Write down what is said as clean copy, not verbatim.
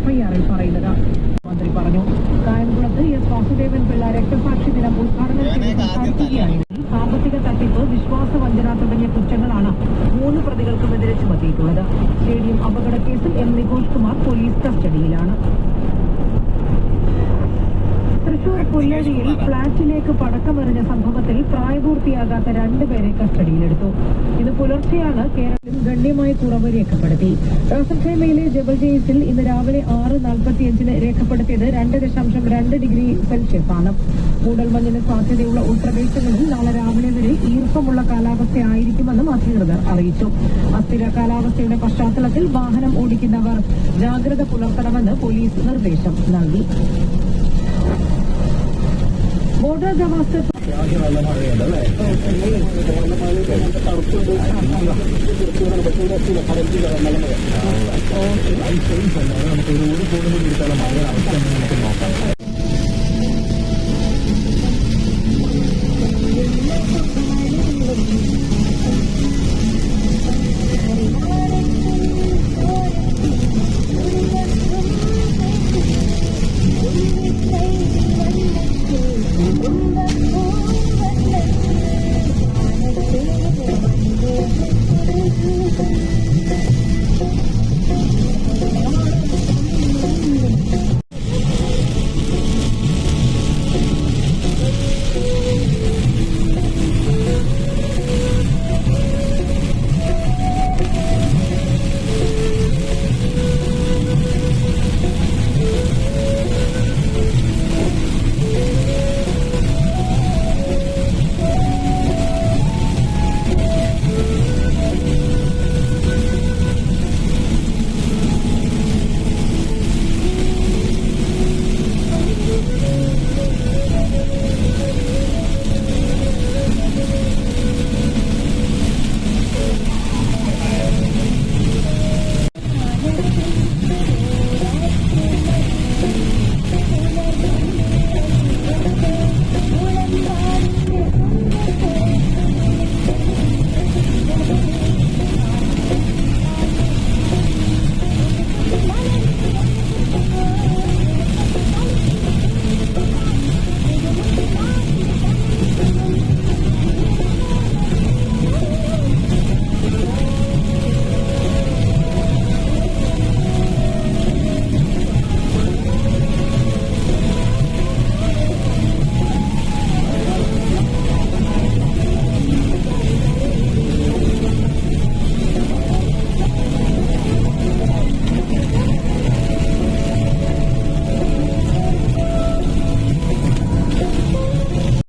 എഫ്ഐആറിൽ പറയുന്നത്. മന്ത്രി പറഞ്ഞു. കായംകുളത്ത് എസ് വാസുദേവൻ പിള്ള രക്തസാക്ഷി ദിനം ഉദ്ഘാടനം ചെയ്ത് സംസാരിക്കുകയായിരുന്നു. സാമ്പത്തിക തട്ടിപ്പ്, വിശ്വാസവഞ്ചന തുടങ്ങിയ കുറ്റങ്ങളാണ് 3 പ്രതികൾക്കുമെതിരെ ചുമത്തിയിട്ടുള്ളത്. സ്റ്റേഡിയം അപകട കേസിൽ എം നികോഷ് കുമാർ പോലീസ് കസ്റ്റഡിയിലാണ്. തൃശൂർ പുല്ലഴിയിൽ ഫ്ളാറ്റിലേക്ക് പടക്കമെറിഞ്ഞ സംഭവത്തിൽ പ്രായപൂർത്തിയാകാത്ത 2 പേരെ കസ്റ്റഡിയിലെടുത്തു. ഇന്ന് പുലർച്ചെയാണ് കേരളത്തിൽ ഗണ്യമായ കുറവ് രേഖപ്പെടുത്തി. റാസൽഖൈമയിലെ ജബൽ ജെയ്സിൽ ഇന്ന് രാവിലെ 6:45 രേഖപ്പെടുത്തിയത് 2.2 ഡിഗ്രി സെൽഷ്യസ് ആണ്. മൂടൽമഞ്ഞിന് സാധ്യതയുള്ള ഉൾപ്രദേശങ്ങളിൽ നാളെ രാവിലെ വരെ ഈർപ്പമുള്ള കാലാവസ്ഥയായിരിക്കുമെന്നും അധികൃതർ അറിയിച്ചു. അസ്ഥിര കാലാവസ്ഥയുടെ പശ്ചാത്തലത്തിൽ വാഹനം ഓടിക്കുന്നവർ ജാഗ്രത പുലർത്തണമെന്ന് പോലീസ് നിർദ്ദേശം നൽകി. ബോർഡർ ഗവാസ്കർ നമുക്ക്